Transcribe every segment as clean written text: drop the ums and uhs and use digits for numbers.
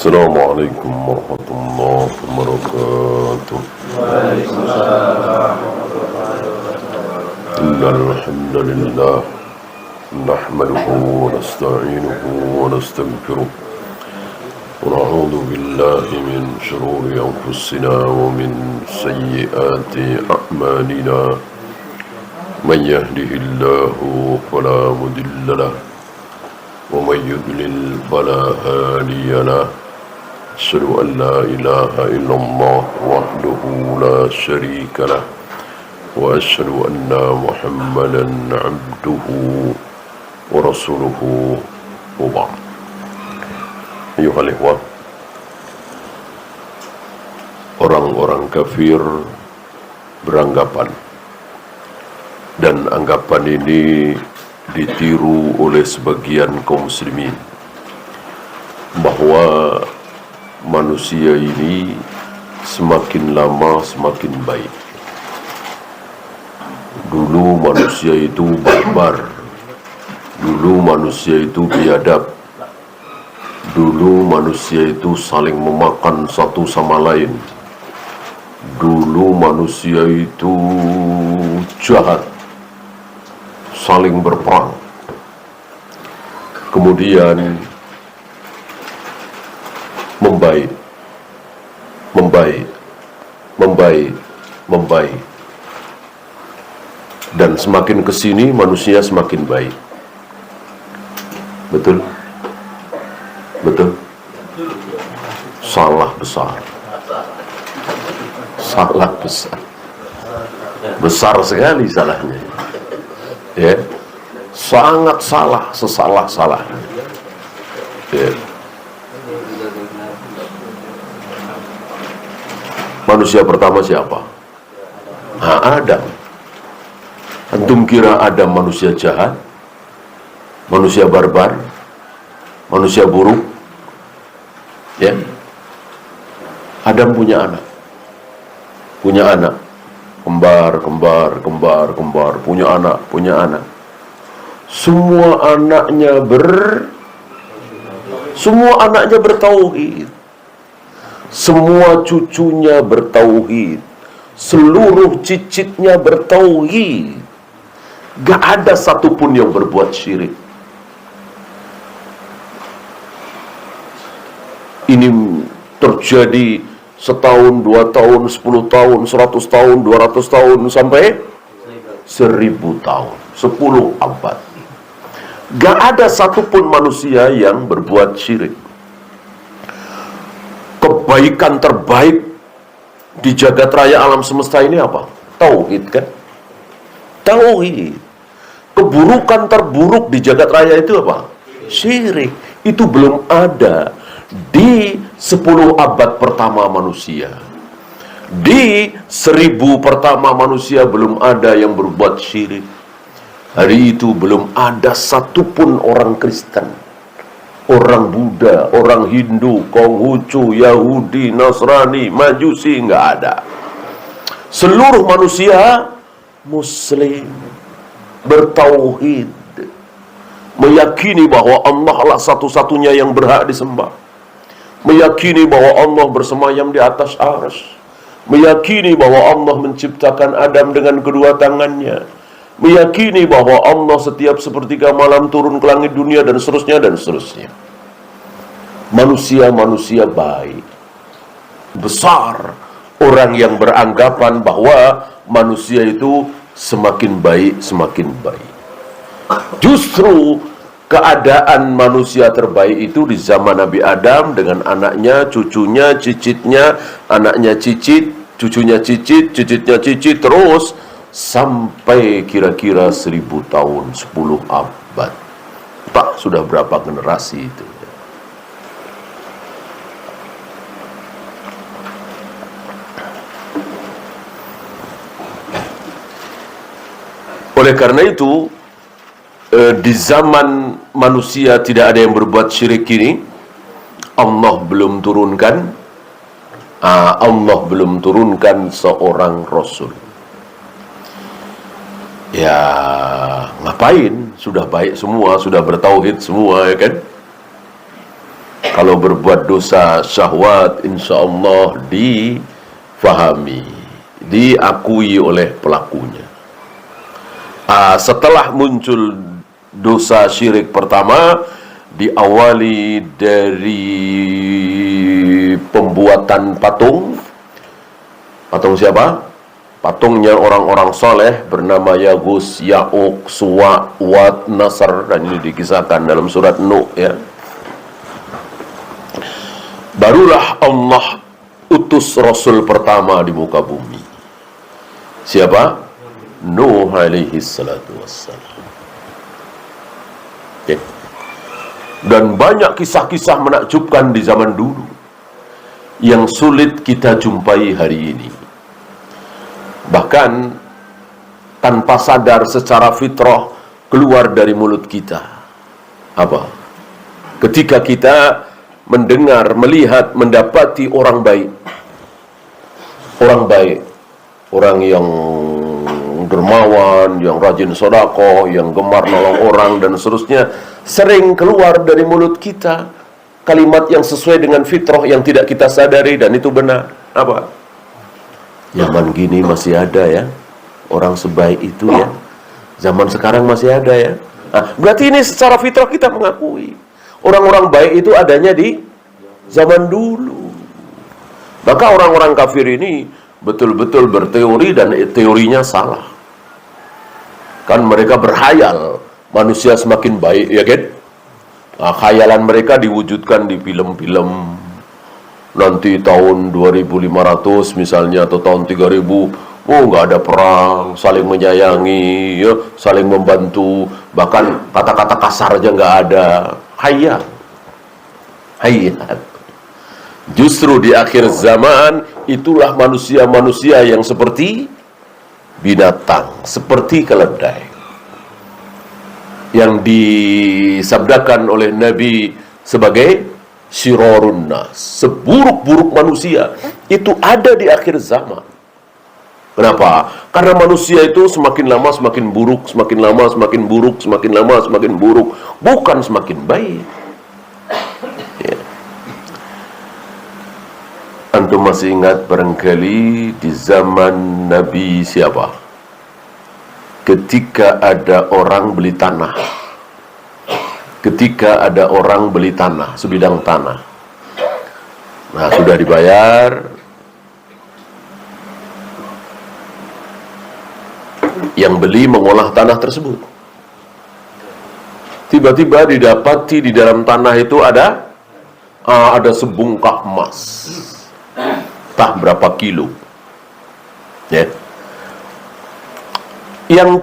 السلام عليكم ورحمة الله وبركاته. إن الحمد لله نحمده ونستعينه ونستغفره ونعوذ بالله من شرور أنفسنا ومن سيئات أعمالنا. من يهده الله فلا مضل له ومن يضلل فلا هادي له. أشهد أن لا إله إلا الله وحده لا شريك له وأشهد أن محمدا عبده ورسوله وبعد. أيها الإخوة, orang-orang kafir beranggapan, dan anggapan ini ditiru oleh sebagian kaum muslimin, bahwa manusia ini semakin lama semakin baik. Dulu manusia itu barbar, dulu manusia itu biadab, dulu manusia itu saling memakan satu sama lain, dulu manusia itu jahat, saling berperang. Kemudian membaik, dan semakin kesini manusia semakin baik. Betul? Betul? Salah besar. Salah besar. Besar sekali salahnya. Ya, sangat salah, sesalah-salahnya. Ya. Manusia pertama siapa? Adam. Antum kira Adam manusia jahat, manusia barbar, manusia buruk? Ya. Adam punya anak, kembar, punya anak. Semua anaknya bertauhid. Semua cucunya bertauhid. Seluruh cicitnya bertauhid. Gak ada satupun yang berbuat syirik. Ini terjadi setahun, 2 tahun, 10 tahun, 100 tahun, 200 tahun, sampai 1000 tahun, 10 abad. Gak ada satupun manusia yang berbuat syirik. Kebaikan terbaik di jagat raya alam semesta ini apa? Tauhid, kan? Tauhid. Keburukan terburuk di jagat raya itu apa? Syirik. Itu belum ada di 10 abad pertama manusia. Di 1000 pertama manusia belum ada yang berbuat syirik. Hari itu belum ada satupun orang Kristen, orang Buddha, orang Hindu, Konghucu, Yahudi, Nasrani, Majusi, nggak ada. Seluruh manusia Muslim, bertauhid, meyakini bahwa Allah lah satu-satunya yang berhak disembah, meyakini bahwa Allah bersemayam di atas arsy, meyakini bahwa Allah menciptakan Adam dengan kedua tangannya, meyakini bahwa Allah setiap sepertiga malam turun ke langit dunia, dan seterusnya dan seterusnya. Manusia baik. Besar orang yang beranggapan bahwa manusia itu semakin baik, semakin baik. Justru keadaan manusia terbaik itu di zaman Nabi Adam, dengan anaknya, cucunya, cicitnya, anaknya cicit, cucunya cicit, cicitnya cicit, terus sampai kira-kira 1000 tahun, 10 abad. Pak, sudah berapa generasi itu? Oleh karena itu, di zaman manusia tidak ada yang berbuat syirik ini, Allah belum turunkan seorang Rasul. Ya, ngapain? Sudah baik semua, sudah bertauhid semua, ya kan? Kalau berbuat dosa syahwat, insya Allah difahami, diakui oleh pelakunya. Setelah muncul dosa syirik pertama, diawali dari pembuatan patung. Patung siapa? Patungnya orang-orang soleh bernama Yagus, Ya'uq, Suwa, Wat, Nasr, dan ini dikisahkan dalam surat Nuh, ya. Barulah Allah utus Rasul pertama di muka bumi. Siapa? Nuh alaihi salatu wassalam. Okay. Dan banyak kisah-kisah menakjubkan di zaman dulu yang sulit kita jumpai hari ini. Bahkan tanpa sadar secara fitrah keluar dari mulut kita. Apa? Ketika kita mendengar, melihat, mendapati orang baik, orang yang dermawan, yang rajin sedekah, yang gemar nolong orang dan seterusnya, sering keluar dari mulut kita kalimat yang sesuai dengan fitrah yang tidak kita sadari, dan itu benar. Apa? Zaman gini masih ada ya orang sebaik itu ya. Zaman sekarang masih ada ya. Berarti ini secara fitrah kita mengakui orang-orang baik itu adanya di zaman dulu. Maka orang-orang kafir ini betul-betul berteori dan teorinya salah. Kan mereka berhayal manusia semakin baik, ya kan? Khayalan mereka diwujudkan di film-film. Nanti tahun 2500 misalnya, atau tahun 3000, nggak ada perang, saling menyayangi, ya, saling membantu, bahkan kata-kata kasar aja nggak ada. Hayal. Justru di akhir zaman itulah manusia-manusia yang seperti binatang, seperti keledai, yang disabdakan oleh Nabi sebagai syirarun nas, seburuk-buruk manusia itu ada di akhir zaman. Kenapa? Karena manusia itu semakin lama semakin buruk, semakin lama semakin buruk, semakin lama semakin buruk, bukan semakin baik. Ya. Antum masih ingat barangkali di zaman Nabi siapa? Ketika ada orang beli tanah. Ketika ada orang beli tanah, sebidang tanah. Nah, sudah dibayar. Yang beli mengolah tanah tersebut. Tiba-tiba didapati di dalam tanah itu ada sebungkah emas. Entah berapa kilo. Ya. Yang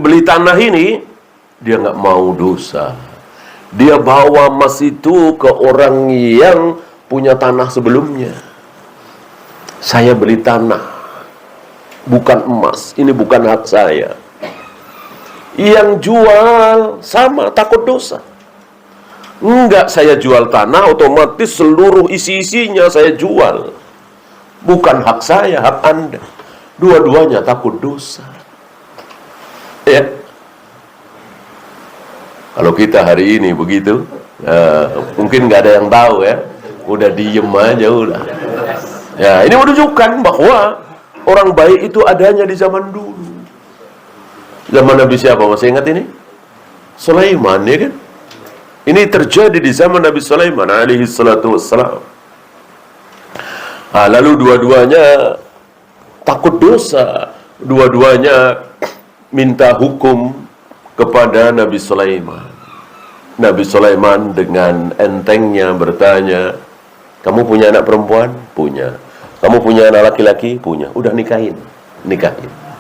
beli tanah ini, dia nggak mau dosa. Dia bawa emas itu ke orang yang punya tanah sebelumnya. Saya beli tanah, bukan emas. Ini bukan hak saya. Yang jual sama, takut dosa. Enggak, saya jual tanah, otomatis seluruh isi-isinya saya jual. Bukan hak saya, hak Anda. Dua-duanya takut dosa. Ya. Kalau kita hari ini begitu, mungkin nggak ada yang tahu ya, udah diem aja udah. Ya, ini menunjukkan bahwa orang baik itu adanya di zaman dulu. Zaman Nabi siapa? Masih ingat ini? Sulaiman, ya kan? Ini terjadi di zaman Nabi Sulaiman alaihi salatu wassalam. Lalu dua-duanya takut dosa, dua-duanya minta hukum kepada Nabi Sulaiman. Nabi Sulaiman dengan entengnya bertanya, kamu punya anak perempuan? Punya. Kamu punya anak laki-laki? Punya. Udah nikahin.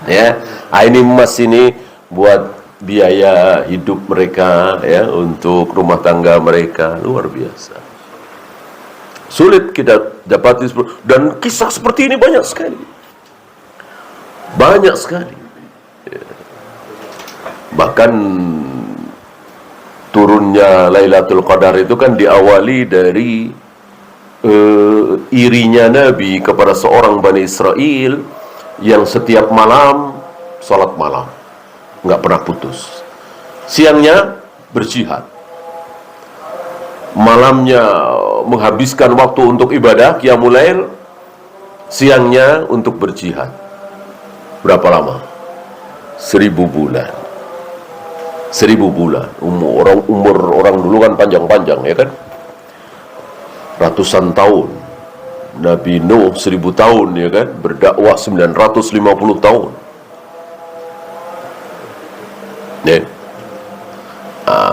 Ya. Ini emas ini buat biaya hidup mereka, ya, untuk rumah tangga mereka. Luar biasa. Sulit kita dapati, dan kisah seperti ini banyak sekali. Banyak sekali. Ya. Bahkan turunnya Lailatul Qadar itu kan diawali dari irinya Nabi kepada seorang Bani Israel yang setiap malam salat malam, nggak pernah putus. Siangnya berjihad, Malamnya menghabiskan waktu untuk ibadah qiyamul lail, siangnya untuk berjihad. Berapa lama? 1000 bulan. 1000 bulan. Umur orang dulu kan panjang-panjang, ya kan? Ratusan tahun. Nabi Nuh 1000 tahun, ya kan? Berdakwah 950 tahun. Ya.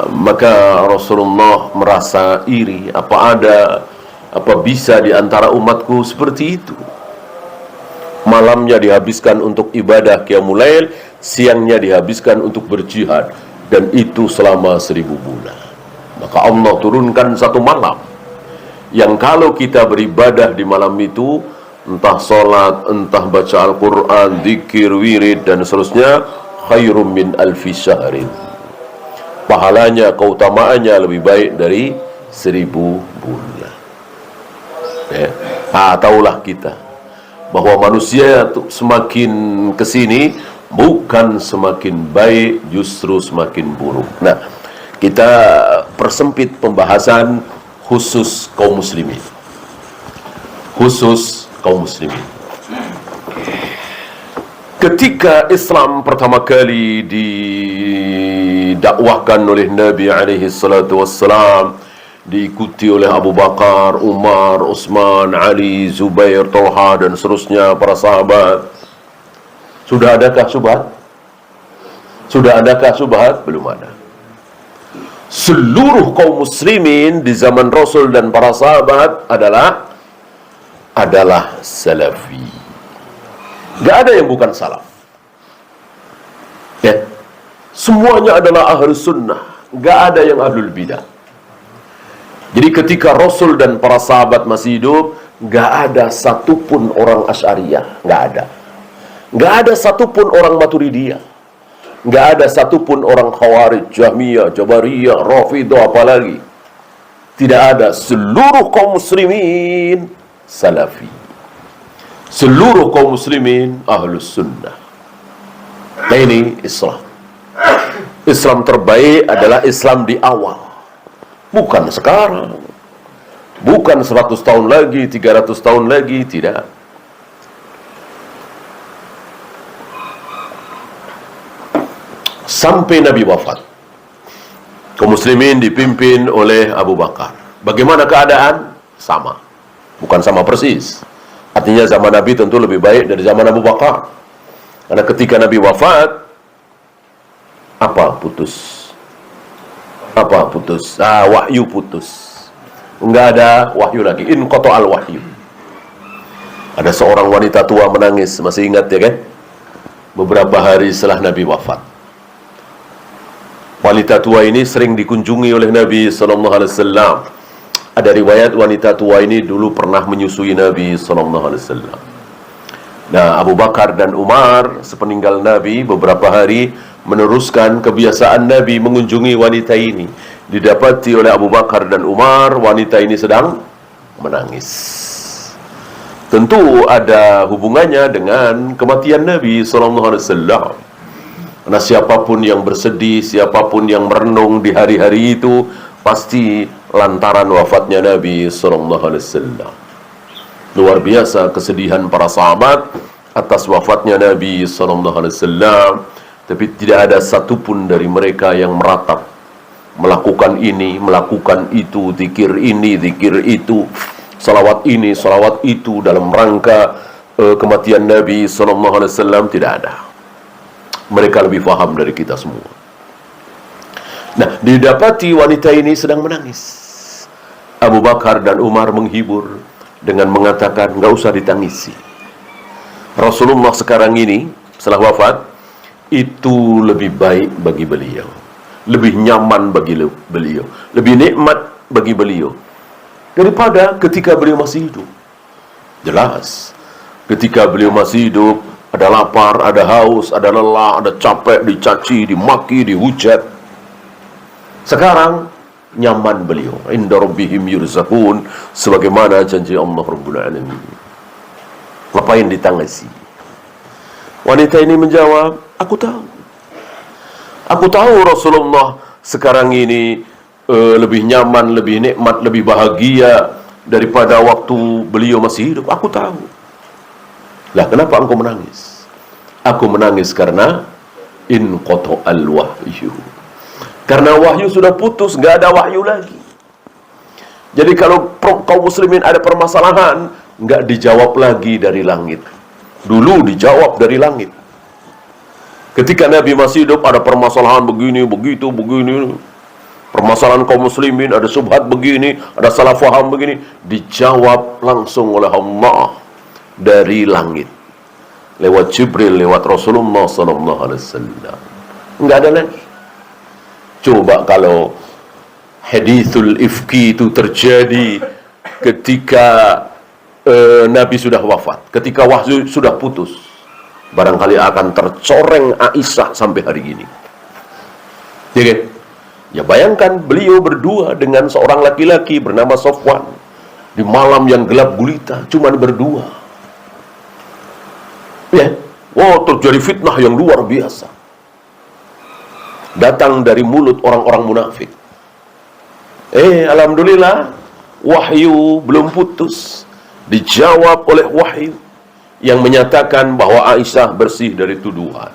Maka Rasulullah merasa iri, apa bisa di antara umatku seperti itu? Malamnya dihabiskan untuk ibadah qiyamul lail, siangnya dihabiskan untuk berjihad, dan itu selama 1000 bulan. Maka Allah turunkan satu malam yang kalau kita beribadah di malam itu, entah sholat, entah baca Al-Quran, zikir, wirid, dan seterusnya, khairum min alfi syahrin. Pahalanya, keutamaannya lebih baik dari 1000 bulan. Ya. Tahulah kita bahwa manusia semakin kesini bukan semakin baik, justru semakin buruk. Nah, kita persempit pembahasan khusus kaum muslimin. Khusus kaum muslimin. Ketika Islam pertama kali didakwahkan oleh Nabi alaihi salatu wassalam, diikuti oleh Abu Bakar, Umar, Utsman, Ali, Zubair, Talha, dan seterusnya para sahabat. Sudah adakah syubhat? Sudah adakah syubhat? Belum ada. Seluruh kaum muslimin di zaman Rasul dan para sahabat adalah salafi. Gak ada yang bukan salaf. Ya. Semuanya adalah ahlus sunnah. Gak ada yang ahlul bidah. Jadi ketika Rasul dan para sahabat masih hidup, gak ada satupun orang Asy'ariyah. Gak ada. Gak ada satupun orang Maturidiyah. Gak ada satupun orang Khawarij, Jahmiyah, Jabariyah, Rafidhah, apalagi. Tidak ada. Seluruh kaum muslimin salafi. Seluruh kaum muslimin ahlus sunnah. Nah, ini Islam. Islam terbaik adalah Islam di awal, bukan sekarang, bukan 100 tahun lagi, 300 tahun lagi, tidak. Sampai Nabi wafat, kaum muslimin dipimpin oleh Abu Bakar. Bagaimana keadaan? Sama, bukan sama persis. Artinya zaman Nabi tentu lebih baik dari zaman Abu Bakar. Karena ketika Nabi wafat, putus? Wahyu putus. Enggak ada wahyu lagi. Inqata'al wahyu. Ada seorang wanita tua menangis, masih ingat ya kan? Beberapa hari setelah Nabi wafat. Wanita tua ini sering dikunjungi oleh Nabi SAW. Ada riwayat wanita tua ini dulu pernah menyusui Nabi SAW. Nah, Abu Bakar dan Umar sepeninggal Nabi beberapa hari meneruskan kebiasaan Nabi mengunjungi wanita ini. Didapati oleh Abu Bakar dan Umar, wanita ini sedang menangis. Tentu ada hubungannya dengan kematian Nabi SAW. Karena siapapun yang bersedih, siapapun yang merenung di hari-hari itu, pasti lantaran wafatnya Nabi SAW. Luar biasa kesedihan para sahabat atas wafatnya Nabi SAW. Tapi tidak ada satupun dari mereka yang meratap, melakukan ini, melakukan itu, zikir ini, zikir itu, salawat ini, salawat itu dalam rangka kematian Nabi SAW. Tidak ada. Mereka lebih faham dari kita semua. Nah, didapati wanita ini sedang menangis. Abu Bakar dan Umar menghibur dengan mengatakan, nggak usah ditangisi. Rasulullah sekarang ini setelah wafat, itu lebih baik bagi beliau, lebih nyaman bagi beliau, lebih nikmat bagi beliau daripada ketika beliau masih hidup. Jelas, ketika beliau masih hidup, ada lapar, ada haus, ada lelah, ada capek, dicaci, dimaki, dihujat. Sekarang nyaman beliau, inda rabbihim yurzaqun, sebagaimana janji Allah Rabbul Alamin. Ngapain ditangisi? Wanita ini menjawab, aku tahu Rasulullah sekarang ini lebih nyaman, lebih nikmat, lebih bahagia daripada waktu beliau masih hidup. Aku tahu. Lah, kenapa engkau menangis? Aku menangis karena inqata'al wahyu. Karena wahyu sudah putus, nggak ada wahyu lagi. Jadi kalau kaum muslimin ada permasalahan, nggak dijawab lagi dari langit. Dulu dijawab dari langit. Ketika Nabi masih hidup, ada permasalahan begini, begitu, begini. Permasalahan kaum muslimin, ada subhat begini, ada salah faham begini. Dijawab langsung oleh Allah dari langit. Lewat Jibril, lewat Rasulullah SAW. Nggak ada lagi. Coba kalau hadithul ifki itu terjadi ketika Nabi sudah wafat, ketika wahyu sudah putus, barangkali akan tercoreng Aisyah sampai hari ini. Ya kan? Ya bayangkan beliau berdua dengan seorang laki-laki bernama Sofwan di malam yang gelap gulita, cuman berdua. Ya, terjadi fitnah yang luar biasa. Datang dari mulut orang-orang munafik. Alhamdulillah, wahyu belum putus. Dijawab oleh wahyu yang menyatakan bahwa Aisyah bersih dari tuduhan.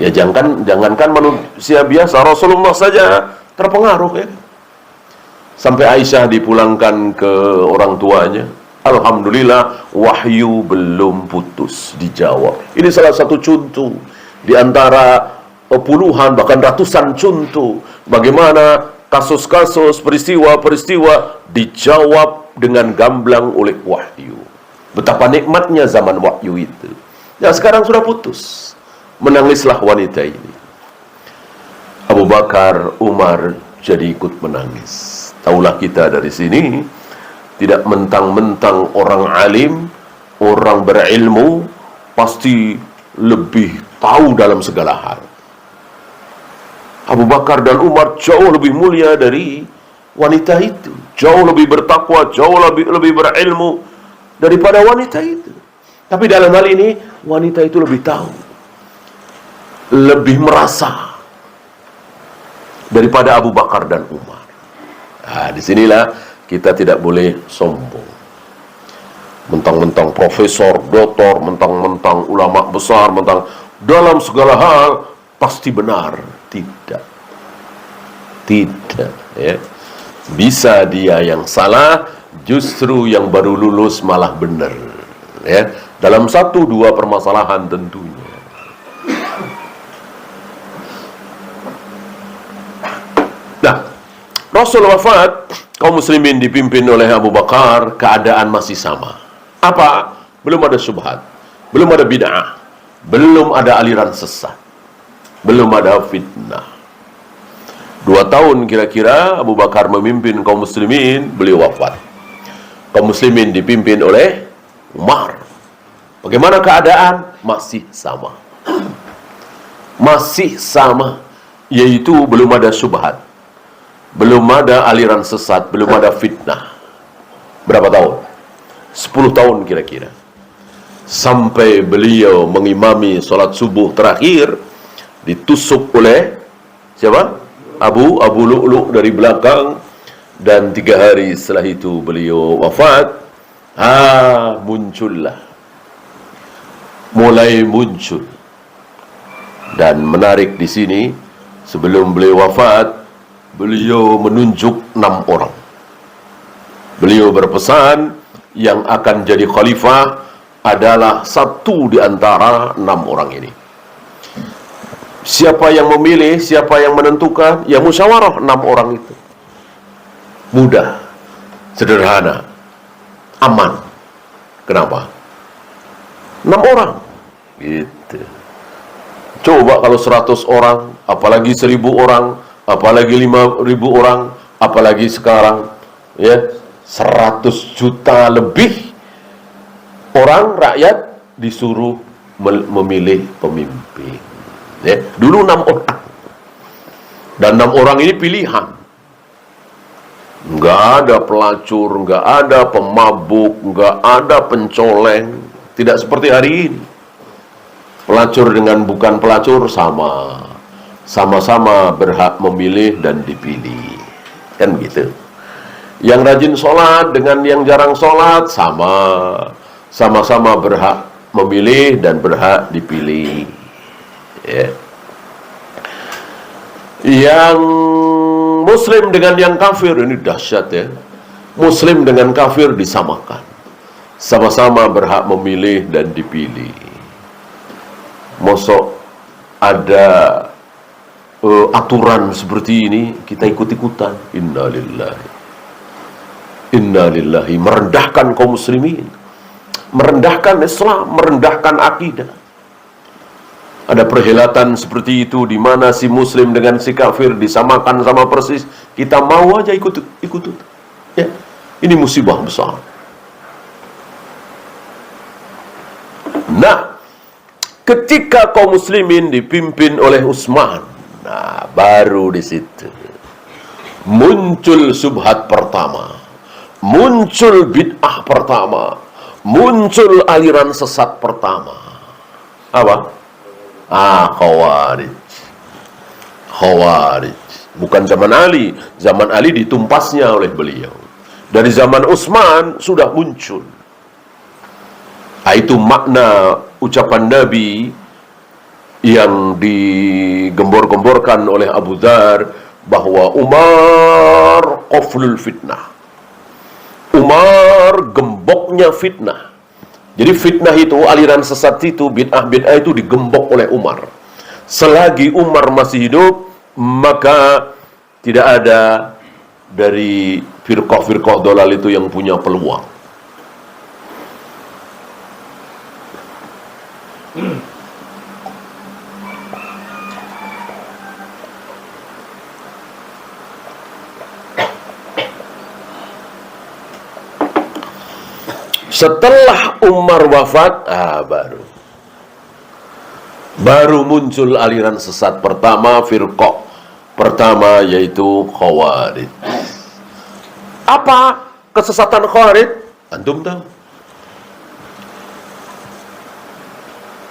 Ya jangankan manusia biasa, Rasulullah saja terpengaruh ya. Sampai Aisyah dipulangkan ke orang tuanya. Alhamdulillah, wahyu belum putus, dijawab. Ini salah satu contoh di antara puluhan bahkan ratusan contoh bagaimana kasus-kasus, peristiwa-peristiwa dijawab dengan gamblang oleh wahyu. Betapa nikmatnya zaman wahyu itu. Ya sekarang sudah putus. Menangislah wanita ini. Abu Bakar, Umar jadi ikut menangis. Taulah kita dari sini, tidak mentang-mentang orang alim, orang berilmu, pasti lebih tahu dalam segala hal. Abu Bakar dan Umar jauh lebih mulia dari wanita itu. Jauh lebih bertakwa, jauh lebih berilmu daripada wanita itu. Tapi dalam hal ini, wanita itu lebih tahu, lebih merasa daripada Abu Bakar dan Umar. Nah, disinilah kita tidak boleh sombong. Mentang-mentang profesor, doktor, mentang-mentang ulama besar, mentang dalam segala hal pasti benar. Tidak, ya. Bisa dia yang salah, justru yang baru lulus malah benar, ya. Dalam 1-2 permasalahan tentunya. Nah, Rasul wafat, kaum muslimin dipimpin oleh Abu Bakar, keadaan masih sama. Apa? Belum ada syubhat, belum ada bid'ah, belum ada aliran sesat, belum ada fitnah. 2 tahun kira-kira Abu Bakar memimpin kaum muslimin, beliau wafat. Kaum muslimin dipimpin oleh Umar. Bagaimana keadaan? Masih sama. Masih sama. Yaitu belum ada syubhat, belum ada aliran sesat, belum ada fitnah. Berapa tahun? 10 tahun kira-kira. Sampai beliau mengimami sholat subuh terakhir, ditusuk oleh siapa? Abu Lu'lu' dari belakang. Dan 3 hari setelah itu beliau wafat. Muncullah, mulai muncul. Dan menarik di sini, sebelum beliau wafat, beliau menunjuk 6 orang. Beliau berpesan yang akan jadi khalifah adalah 1 di antara 6 orang ini. Siapa yang memilih, siapa yang menentukan? Ya musyawarah 6 orang itu. Mudah, sederhana, aman. Kenapa? 6 orang. Gitu. Coba kalau 100 orang, apalagi 1000 orang, apalagi 5000 orang, apalagi sekarang ya 100 juta lebih orang rakyat disuruh memilih pemimpin. Ya, dulu 6 orang. Dan 6 orang ini pilihan. Nggak ada pelacur, nggak ada pemabuk, nggak ada pencoleng. Tidak seperti hari ini. Pelacur dengan bukan pelacur sama. Sama-sama berhak memilih dan dipilih. Kan gitu. Yang rajin sholat dengan yang jarang sholat sama-sama berhak memilih dan berhak dipilih. Ya. Yang muslim dengan yang kafir, ini dahsyat ya. Muslim dengan kafir disamakan, sama-sama berhak memilih dan dipilih. Mosok ada aturan seperti ini kita ikut-ikutan? Innalillahi, merendahkan kaum muslimin, merendahkan Islam, merendahkan akidah. Ada perhelatan seperti itu di mana si muslim dengan si kafir disamakan sama persis, kita mau aja ikut. Ya, ini musibah besar. Nah, ketika kaum muslimin dipimpin oleh Utsman, nah baru di situ muncul subhat pertama, muncul bid'ah pertama, muncul aliran sesat pertama. Apa? Khawarij. Bukan zaman Ali. Zaman Ali ditumpasnya oleh beliau. Dari zaman Utsman sudah muncul. Itu makna ucapan Nabi yang digembor-gemborkan oleh Abu Dzar, bahwa Umar qaflul fitnah. Umar gemboknya fitnah. Jadi fitnah itu, aliran sesat itu, bid'ah itu digembok oleh Umar. Selagi Umar masih hidup, maka tidak ada dari firqah-firqah dolal itu yang punya peluang. Setelah Umar wafat, baru muncul aliran sesat pertama, firqah pertama, yaitu Khawarij. Apa kesesatan Khawarij? Antum tahu?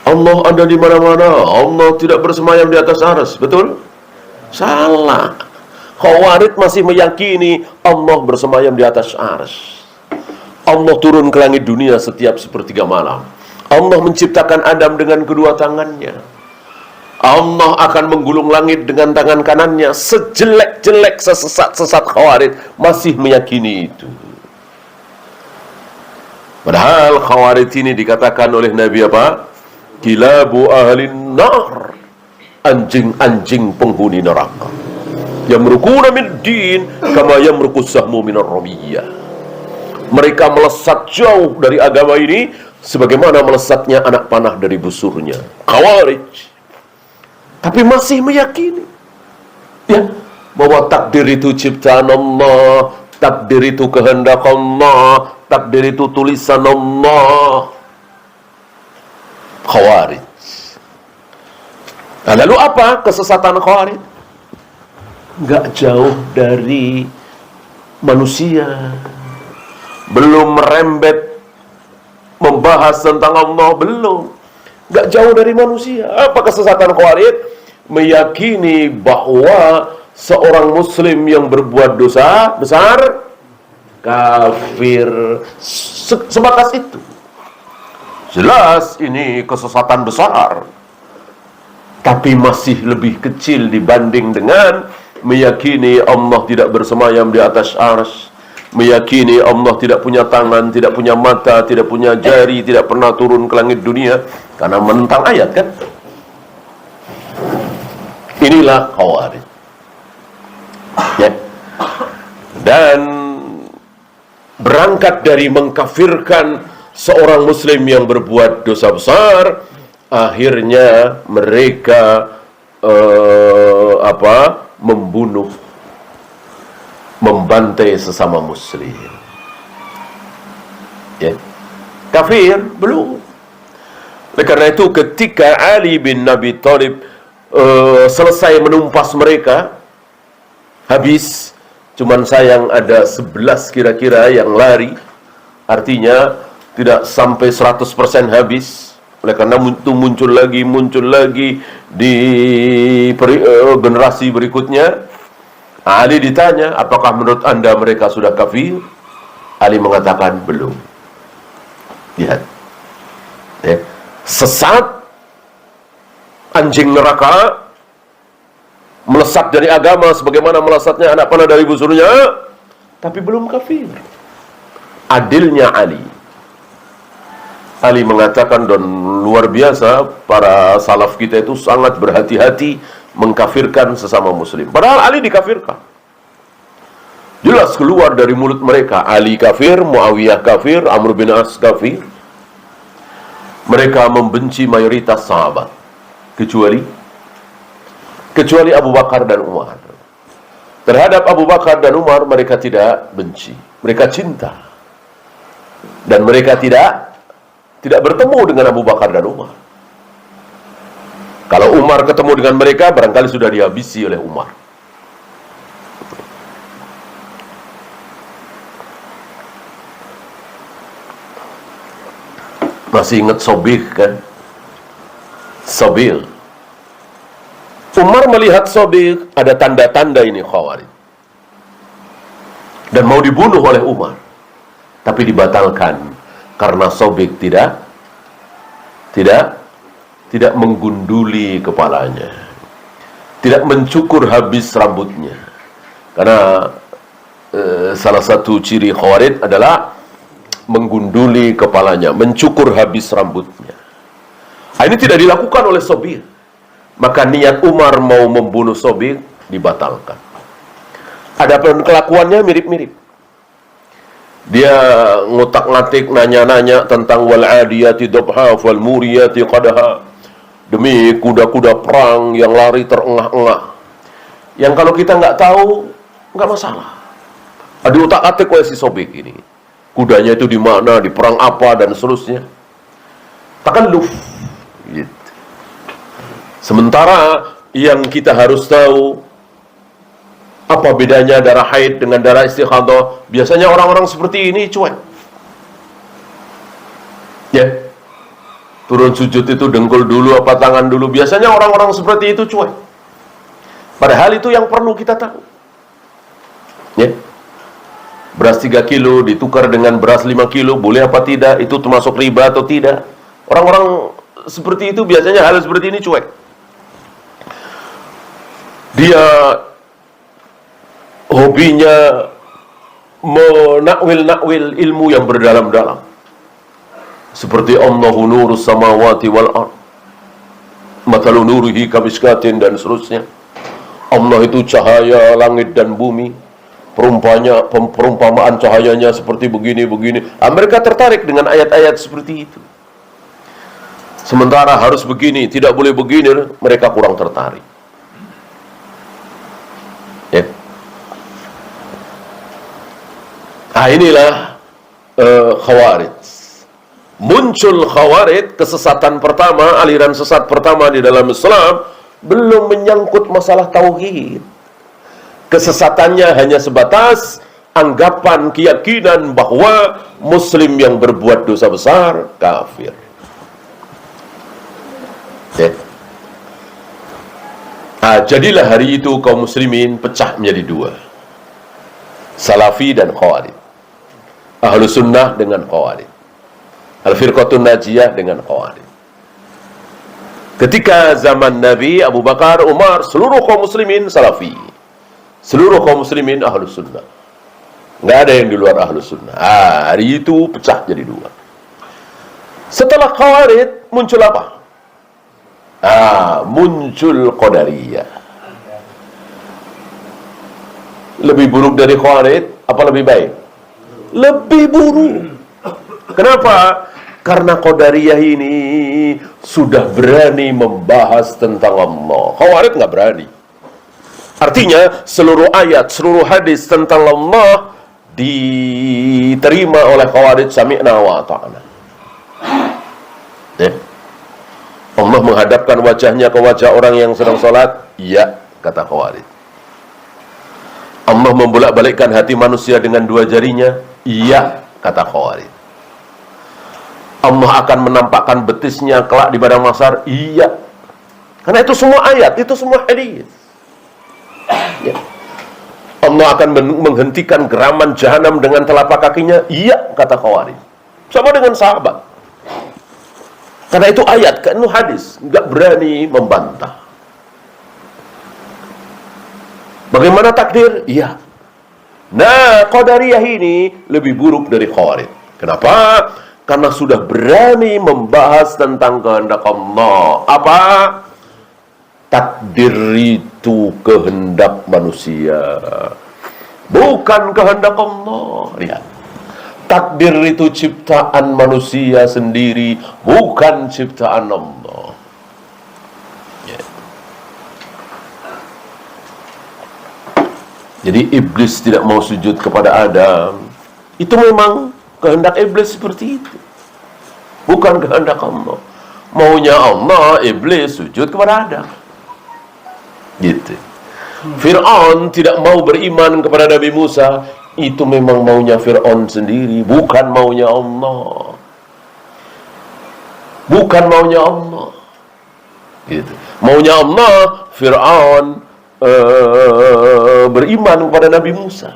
Allah ada di mana-mana, Allah tidak bersemayam di atas arsy, betul? Salah. Khawarij masih meyakini Allah bersemayam di atas arsy. Allah turun ke langit dunia setiap sepertiga malam. Allah menciptakan Adam dengan kedua tangannya. Allah akan menggulung langit dengan tangan kanannya. Sejelek-jelek sesat Khawarij masih meyakini itu. Padahal Khawarij ini dikatakan oleh Nabi apa? Kilabu ahlin nar, anjing-anjing penghuni neraka. Yamrukuna min din kama yamrukus sahmu minar ramiyah. Mereka melesat jauh dari agama ini sebagaimana melesatnya anak panah dari busurnya. Khawarij. Tapi masih meyakini ya, bahwa takdir itu ciptaan Allah, takdir itu kehendak Allah, takdir itu tulisan Allah. Khawarij. Nah, lalu apa kesesatan Khawarij? Nggak jauh dari manusia. Belum merembet membahas tentang Allah, belum. Nggak jauh dari manusia. Apa kesesatan Khawarij? Meyakini bahwa seorang muslim yang berbuat dosa besar kafir. Sebatas itu. Jelas ini kesesatan besar. Tapi masih lebih kecil dibanding dengan meyakini Allah tidak bersemayam di atas arsy, meyakini Allah tidak punya tangan, tidak punya mata, tidak punya jari, tidak pernah turun ke langit dunia, karena menentang ayat kan. Inilah Khawarij ya. Dan berangkat dari mengkafirkan seorang muslim yang berbuat dosa besar, akhirnya mereka membunuh, membantai sesama muslim. Ya. Kafir belum. Oleh karena itu ketika Ali bin Abi Thalib selesai menumpas mereka, habis, cuman sayang ada 11 kira-kira yang lari, artinya tidak sampai 100% habis. Oleh karena itu muncul lagi di generasi berikutnya. Ali ditanya, apakah menurut Anda mereka sudah kafir? Ali mengatakan belum. Lihat, ya. Sesat, anjing neraka, melesat dari agama sebagaimana melesatnya anak panah dari busurnya, tapi belum kafir. Adilnya Ali. Ali mengatakan, dan luar biasa, para salaf kita itu sangat berhati-hati mengkafirkan sesama muslim. Padahal Ali dikafirkan. Jelas keluar dari mulut mereka, Ali kafir, Muawiyah kafir, Amr bin As kafir. Mereka membenci mayoritas sahabat, kecuali Abu Bakar dan Umar. Terhadap Abu Bakar dan Umar mereka tidak benci, mereka cinta. Dan mereka tidak bertemu dengan Abu Bakar dan Umar. Kalau Umar ketemu dengan mereka, barangkali sudah dihabisi oleh Umar. Masih ingat Sobih kan? Sobih. Umar melihat Sobih, ada tanda-tanda ini Khawarij. Dan mau dibunuh oleh Umar. Tapi dibatalkan. Karena Sobih tidak menggunduli kepalanya, tidak mencukur habis rambutnya. Karena salah satu ciri Khawarij adalah menggunduli kepalanya, mencukur habis rambutnya. Ini tidak dilakukan oleh Sobih. Maka niat Umar mau membunuh Sobih dibatalkan. Adapun kelakuannya mirip-mirip. Dia ngutak-ngatik, nanya-nanya tentang wal adiyati dhabha wal muriyati qadha, demi kuda-kuda perang yang lari terengah-engah. Yang kalau kita nggak tahu, nggak masalah. Diutak-atik oleh si Sobih ini. Kudanya itu di mana, di perang apa, dan seterusnya. Takalluf. Gitu. Sementara yang kita harus tahu, apa bedanya darah haid dengan darah istighadah? Biasanya orang-orang seperti ini cuek. Ya. Turun sujud itu dengkul dulu apa tangan dulu. Biasanya orang-orang seperti itu cuek. Padahal itu yang perlu kita tahu. Ya. Beras 3 kilo ditukar dengan beras 5 kilo, boleh apa tidak? Itu termasuk riba atau tidak? Orang-orang seperti itu biasanya hal seperti ini cuek. Dia hobinya menakwil ilmu yang berdalam-dalam. Seperti Allahu nurus samawati wal ard. Mathalu nurihi kamiskatin dan seterusnya. Allah itu cahaya langit dan bumi. Perumpamaan cahayanya seperti begini-begini. Mereka tertarik dengan ayat-ayat seperti itu. Sementara harus begini, tidak boleh begini, mereka kurang tertarik. Ya. Inilah Khawarij. Muncul Khawarij, kesesatan pertama, aliran sesat pertama di dalam Islam, belum menyangkut masalah tauhid. Kesesatannya hanya sebatas anggapan, keyakinan bahwa Muslim yang berbuat dosa besar kafir. Ya. Jadilah hari itu kaum muslimin pecah menjadi dua, Salafi dan Khawarij, Ahlu Sunnah dengan Khawarij, Al-Firqatun Najiyah dengan Khawarij. Ketika zaman Nabi, Abu Bakar, Umar, seluruh kaum muslimin Salafi, seluruh kaum muslimin Ahlu Sunnah. Nggak ada yang di luar Ahlu Sunnah. Hari itu pecah jadi dua. Setelah Khawarij muncul apa? Muncul Qadariyah. Lebih buruk dari Khawarij apa lebih baik? Lebih buruk. Kenapa? Karena Qadariyah ini sudah berani membahas tentang Allah. Khawarij nggak berani. Artinya seluruh ayat, seluruh hadis tentang Allah diterima oleh Khawarij, sami'na wa ata'na. Ya. Allah menghadapkan wajahnya ke wajah orang yang sedang sholat, iya, kata Khawarij. Allah membolak-balikkan hati manusia dengan dua jarinya, iya, kata Khawarij. Allah akan menampakkan betisnya kelak di padang mahsyar, iya. Karena itu semua ayat, itu semua hadis. Ya. Allah akan menghentikan geraman jahanam dengan telapak kakinya? Iya, kata Khawarij. Sama dengan sahabat. Karena itu ayat, kan itu hadis, nggak berani membantah. Bagaimana takdir? Iya. Nah, Qadariyah ini lebih buruk dari Khawarij. Kenapa? Karena sudah berani membahas tentang kehendak Allah. Apa? Takdir itu kehendak manusia, bukan kehendak Allah. Lihat. Takdir itu ciptaan manusia sendiri, bukan ciptaan Allah. Ya. Jadi iblis tidak mau sujud kepada Adam. Itu memang kehendak iblis seperti itu, bukan kehendak Allah. Maunya Allah, iblis sujud kepada Adam. Gitu. Fir'aun tidak mau beriman kepada Nabi Musa. Itu memang maunya Fir'aun sendiri, bukan maunya Allah. Bukan maunya Allah. Gitu. Maunya Allah, Fir'aun beriman kepada Nabi Musa.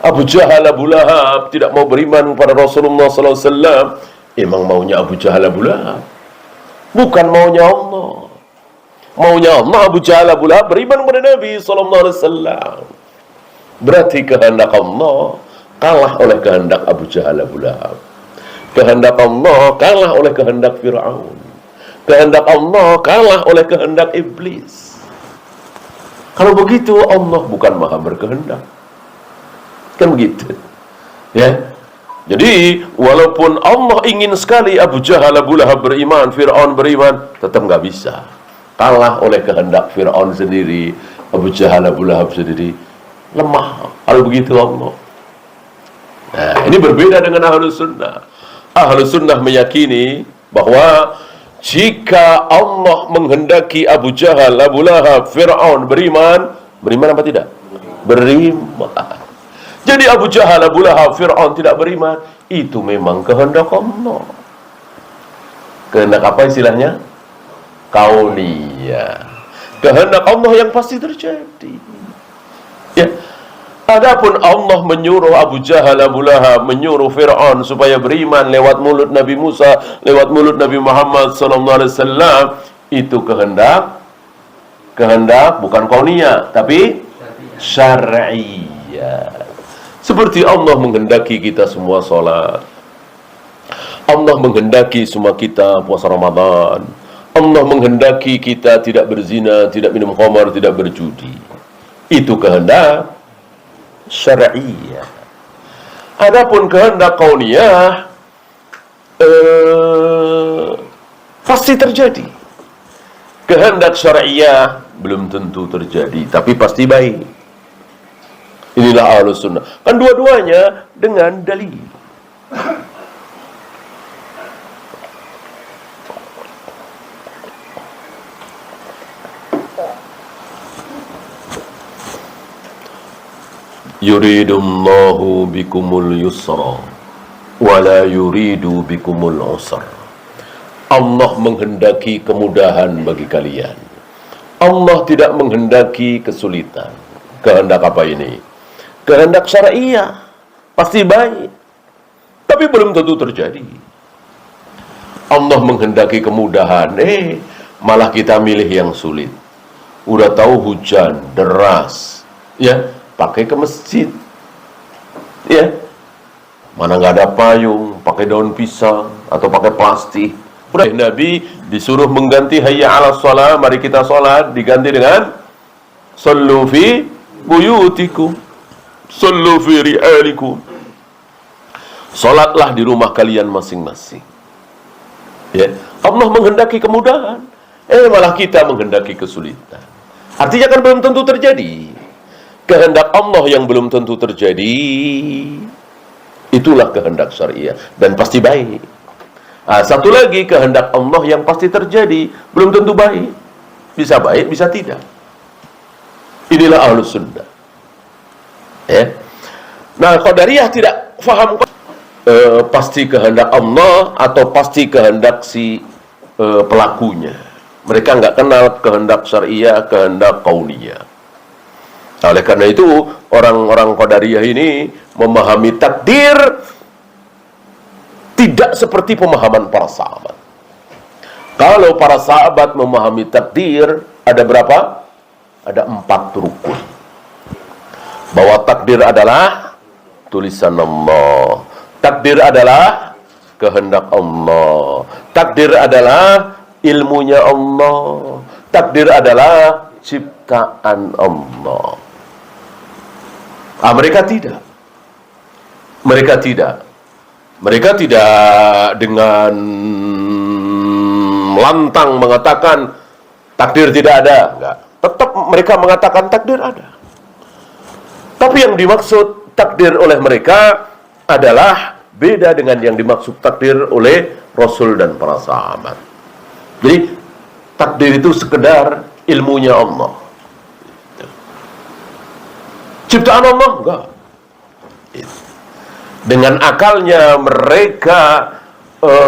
Abu Jahal, Abu Lahab tidak mau beriman kepada Rasulullah SAW. Emang maunya Abu Jahal, Abu Lahab, bukan maunya Allah. Maunya Allah, Abu Jahal, Abu Lahab beriman kepada Nabi SAW. Berarti kehendak Allah kalah oleh kehendak Abu Jahal, Abu Lahab. Kehendak Allah kalah oleh kehendak Fir'aun. Kehendak Allah kalah oleh kehendak iblis. Kalau begitu Allah bukan maha berkehendak. Kan begitu. Ya. Jadi walaupun Allah ingin sekali Abu Jahal, Abu Lahab beriman, Fir'aun beriman, tetap nggak bisa. Kalah oleh kehendak Fir'aun sendiri, Abu Jahal, Abu Lahab sendiri. Lemah. Kalau begitu Allah. Nah, ini berbeda dengan Ahlus Sunnah. Ahlus Sunnah meyakini bahwa jika Allah menghendaki Abu Jahal, Abu Lahab, Fir'aun beriman, beriman apa tidak? Beriman. Jadi Abu Jahal, Abu Lahab, Fir'aun tidak beriman, itu memang kehendak Allah. Kehendak apa istilahnya? Kauniyah. Kehendak Allah yang pasti terjadi. Ya. Adapun Allah menyuruh Abu Jahal, Abu Lahab, menyuruh Fir'aun supaya beriman lewat mulut Nabi Musa, lewat mulut Nabi Muhammad SAW, itu kehendak bukan kauniyah, tapi syar'iyah. Seperti Allah menghendaki kita semua sholat, Allah menghendaki semua kita puasa Ramadan, Allah menghendaki kita tidak berzina, tidak minum khamar, tidak berjudi. Itu kehendak syar'iyah. Adapun kehendak kauniyah pasti terjadi. Kehendak syar'iyah belum tentu terjadi, tapi pasti baik. Inilah Ahlus Sunnah. Kan dua-duanya dengan dalil. Yuridullahu bikumul yusra wa la yuridu bikumul usra. Allah menghendaki kemudahan bagi kalian. Allah tidak menghendaki kesulitan. Kehendak apa ini? Kehendak syar'iyah. Pasti baik, tapi belum tentu terjadi. Allah menghendaki kemudahan, malah kita milih yang sulit. Udah tahu hujan deras, ya, pakai ke masjid, ya. Mana nggak ada payung, pakai daun pisang atau pakai plastik. Udah, Nabi disuruh mengganti hayya 'alas shalah, mari kita sholat, diganti dengan sallu fi buyutikum, sallu fi ri'alikum. Sholatlah di rumah kalian masing-masing. Ya, Allah menghendaki kemudahan, malah kita menghendaki kesulitan. Artinya kan belum tentu terjadi. Kehendak Allah yang belum tentu terjadi, itulah kehendak syariah dan pasti baik. Satu lagi, kehendak Allah yang pasti terjadi belum tentu baik. Bisa baik, bisa tidak. Inilah Ahlus Sunnah. Ya. Nah, Qadariyah tidak faham pasti kehendak Allah atau pasti kehendak si pelakunya. Mereka nggak kenal kehendak syariah, kehendak kauniyah. Oleh karena itu, orang-orang Qadariyah ini memahami takdir tidak seperti pemahaman para sahabat. Kalau para sahabat memahami takdir, ada berapa? Ada 4 rukun. Bahwa takdir adalah tulisan Allah. Takdir adalah kehendak Allah. Takdir adalah ilmunya Allah. Takdir adalah ciptaan Allah. Mereka tidak. Mereka tidak dengan lantang mengatakan takdir tidak ada. Enggak. Tetap mereka mengatakan takdir ada. Tapi yang dimaksud takdir oleh mereka adalah beda dengan yang dimaksud takdir oleh Rasul dan para sahabat. Jadi takdir itu sekedar ilmunya Allah. Ciptaan Allah enggak. Dengan akalnya mereka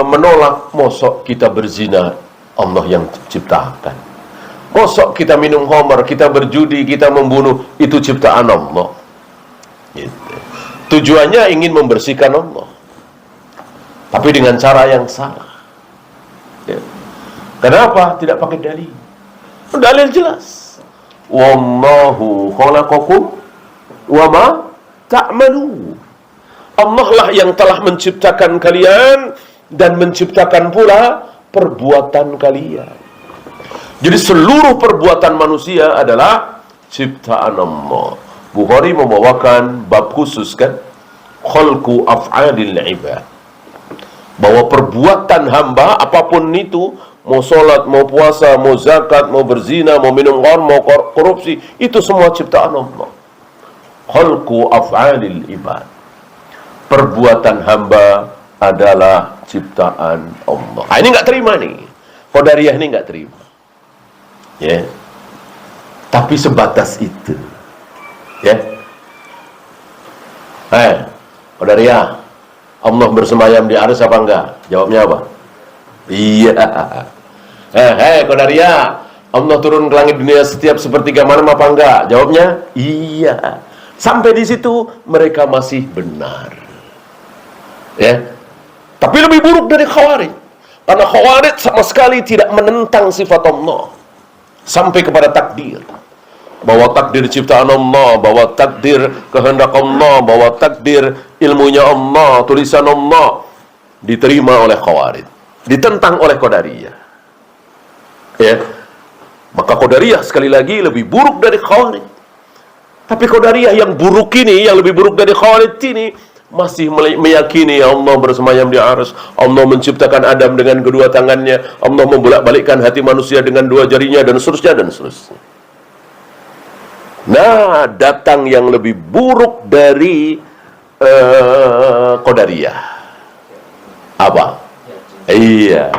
menolak, mosok kita berzina, Allah yang ciptakan. Mosok kita minum khamar, kita berjudi, kita membunuh, itu ciptaan Allah. Gitu. Tujuannya ingin membersihkan Allah, tapi dengan cara yang salah. Ya. Kenapa? Tidak pakai dalil. Dalil jelas. Wallahu khalaqakum wa ma ta'malun. Allah lah yang telah menciptakan kalian dan menciptakan pula perbuatan kalian. Jadi seluruh perbuatan manusia adalah ciptaan Allah. Bukhari membawakan bab khusus kan, khalqu af'alil ibad. Bahwa perbuatan hamba apapun itu, mau sholat, mau puasa, mau zakat, mau berzina, mau minum khamr, mau korupsi, itu semua ciptaan Allah. Khalqu af'alil ibad. Perbuatan hamba adalah ciptaan Allah. Ini nggak terima nih. Qadariyah ini nggak terima. Ya. Tapi sebatas itu. Ya. Qadariyah, Allah bersemayam di arsy apa enggak? Jawabnya apa? Iya. Qadariyah, Allah turun ke langit dunia setiap sepertiga malam apa enggak? Jawabnya iya. Sampai di situ mereka masih benar. Ya. Tapi lebih buruk dari Khawarij. Karena Khawarij sama sekali tidak menentang sifat Allah sampai kepada takdir. Bahwa takdir ciptaan Allah, bahwa takdir kehendak Allah, bahwa takdir ilmunya Allah, tulisan Allah diterima oleh Khawarij, ditentang oleh Qadariyah. Ya. Maka Qadariyah sekali lagi lebih buruk dari Khawarij. Tapi Qadariyah yang buruk ini, yang lebih buruk dari Khawarij ini, masih meyakini Allah bersemayam di arsy, Allah menciptakan Adam dengan kedua tangannya, Allah membolak-balikkan hati manusia dengan 2 jarinya, dan seterusnya dan seterusnya. Nah, datang yang lebih buruk dari Qadariyah. Apa? Iya,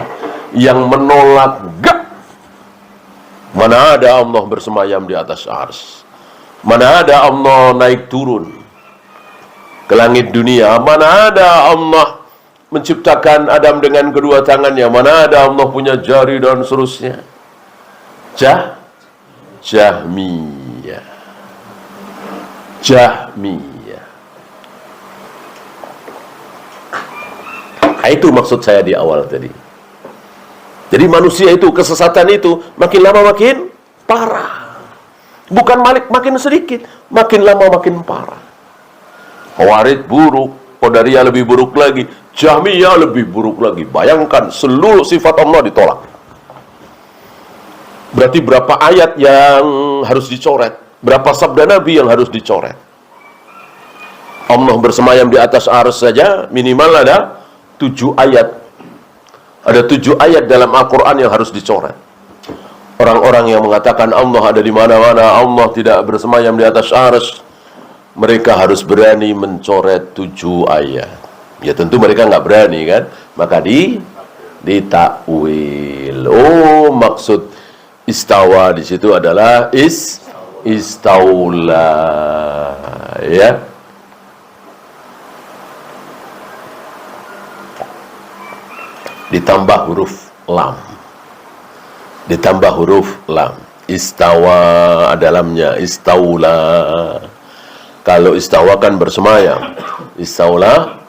yang menolak gak. Mana ada Allah bersemayam di atas arsy? Mana ada Allah naik turun ke langit dunia? Mana ada Allah menciptakan Adam dengan kedua tangannya? Mana ada Allah punya jari dan seterusnya? Jahmiyah. Itu maksud saya di awal tadi. Jadi manusia itu, kesesatan itu makin lama makin parah. Bukan makin sedikit, makin lama makin parah. Khawarij buruk, Qadariyah lebih buruk lagi, Jahmiyah lebih buruk lagi. Bayangkan, seluruh sifat Allah ditolak. Berarti berapa ayat yang harus dicoret? Berapa sabda Nabi yang harus dicoret? Allah bersemayam di atas arsy saja minimal ada 7 ayat. Ada 7 ayat dalam Al-Quran yang harus dicoret. Orang-orang yang mengatakan Allah ada di mana-mana, Allah tidak bersemayam di atas arsy, mereka harus berani mencoret 7 ayat. Ya tentu mereka nggak berani kan, maka ditakwil. Oh, maksud istawa di situ adalah istaula, ya. Ditambah huruf lam. Istawa dalamnya istaula. Kalau istawa kan bersemayam, istaula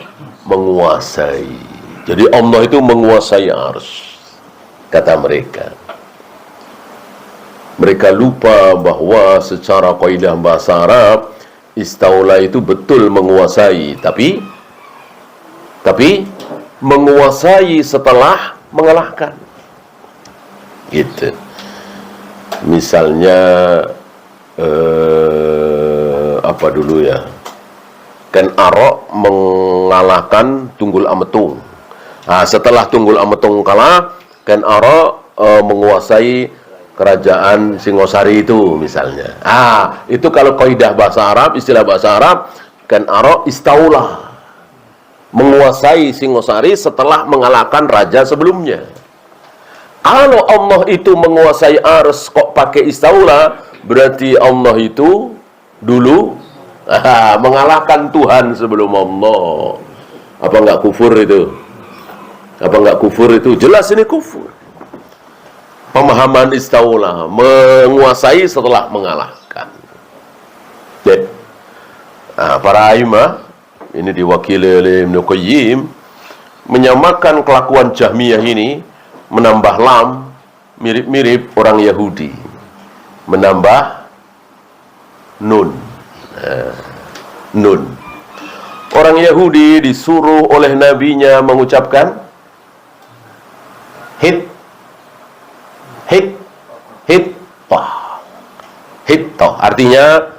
menguasai. Jadi Allah itu menguasai arsy, kata mereka. Mereka lupa bahwa secara kaidah bahasa Arab istaula itu betul menguasai, tapi menguasai setelah mengalahkan. Gitu. Misalnya apa dulu ya? Kan Arok mengalahkan Tunggul Ametung. Nah, setelah Tunggul Ametung kalah, Ken Arok menguasai kerajaan Singosari itu misalnya. Itu kalau kaidah bahasa Arab, istilah bahasa Arab, Ken Arok istaula, menguasai Singosari setelah mengalahkan raja sebelumnya. Kalau Allah itu menguasai ars kok pakai istaula, berarti Allah itu dulu mengalahkan Tuhan sebelum Allah. Apa enggak kufur itu? Apa enggak kufur itu? Jelas ini kufur. Pemahaman istaula, menguasai setelah mengalahkan. Para aimah, ini diwakili oleh Ibnu Qayyim, menyamakan kelakuan Jahmiyah ini, menambah lam, mirip-mirip orang Yahudi, menambah nun. Nun. Orang Yahudi disuruh oleh nabinya mengucapkan hittah. Artinya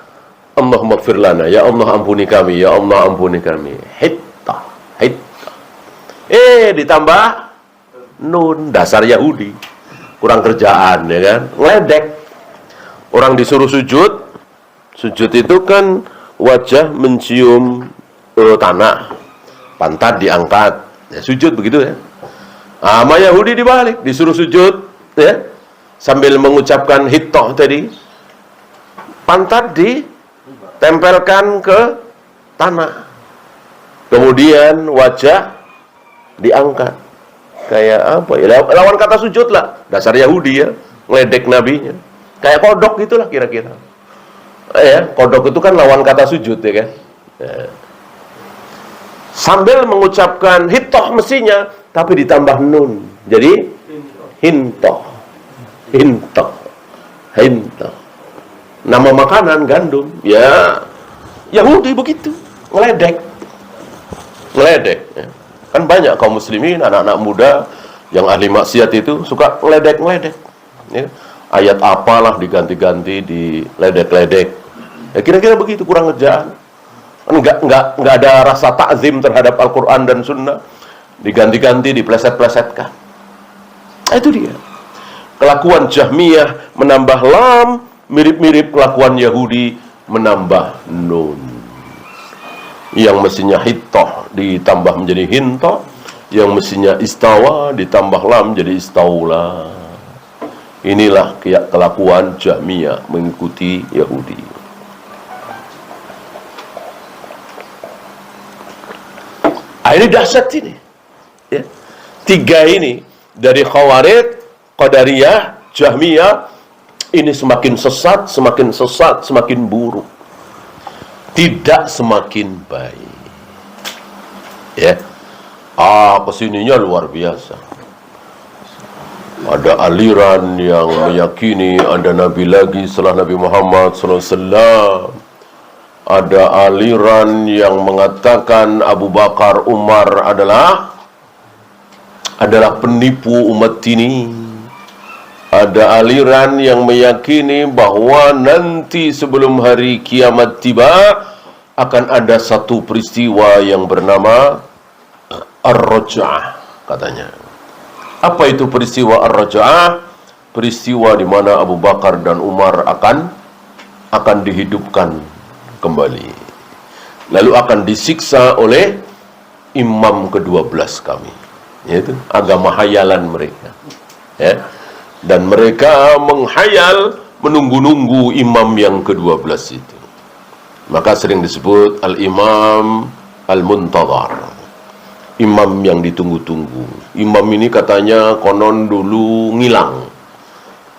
Allahumma ighfir lana, ya Allah ampuni kami, ya Allah ampuni kami. Hittah. Ditambah nun, dasar Yahudi. Kurang kerjaan, ya kan? Ngeledek. Orang disuruh sujud itu kan wajah mencium tanah, pantat diangkat, ya, sujud begitu ya. Sama Yahudi dibalik, disuruh sujud ya, sambil mengucapkan hittah tadi, pantat ditempelkan ke tanah, kemudian wajah diangkat. Kayak apa ya, lawan kata sujud lah, dasar Yahudi ya, ngeledek nabinya. Kayak kodok gitulah kira-kira. Kodok itu kan lawan kata sujud ya kan. Sambil mengucapkan hittah mestinya, tapi ditambah nun, jadi hintoh. Nama makanan gandum, ya Yahudi begitu, ngeledek ya. Kan banyak kaum muslimin, anak-anak muda yang ahli maksiat itu suka ngeledek ya. Ayat apalah diganti-ganti, diledek-ledek ya, kira-kira begitu, kurang kerjaan. Enggak ada rasa takzim terhadap Al-Quran dan Sunnah, diganti-ganti, dipleset-plesetkan. Itu dia kelakuan Jahmiyah, menambah lam, mirip-mirip kelakuan Yahudi, menambah nun. Yang mestinya hittah ditambah menjadi hintah, yang mestinya istawa ditambah lam jadi istaula. Inilah kelakuan Jahmiyah mengikuti Yahudi. Ini dahsyat ini ya. Tiga ini dari Khawarij, Qadariyah, Jahmiyah, ini semakin sesat, semakin buruk, tidak semakin baik ya. Kesininya luar biasa. Ada aliran yang meyakini ada Nabi lagi setelah Nabi Muhammad SAW. Ada aliran yang mengatakan Abu Bakar, Umar adalah penipu umat ini. Ada aliran yang meyakini bahwa nanti sebelum hari kiamat tiba akan ada satu peristiwa yang bernama Ar-Raj'ah, katanya. Apa itu peristiwa Ar-Raj'ah? Peristiwa di mana Abu Bakar dan Umar akan dihidupkan kembali, lalu akan disiksa oleh imam ke-12 kami, yaitu agama hayalan mereka ya. Dan mereka menghayal, menunggu-nunggu imam yang ke-12 itu. Maka sering disebut al-imam al-muntadhar, imam yang ditunggu-tunggu. Imam ini katanya konon dulu ngilang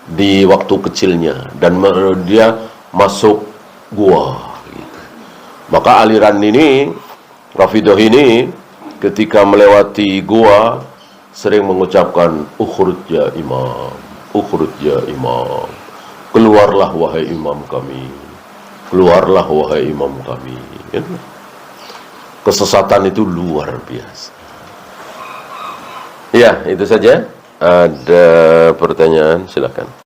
di waktu kecilnya, dan dia masuk gua gitu. Maka aliran ini, Rafidah ini, ketika melewati gua sering mengucapkan ukhruj ya imam, ukhruj ya imam, keluarlah wahai imam kami, keluarlah wahai imam kami. Kesesatan itu luar biasa. Ya, itu saja. Ada pertanyaan, silakan.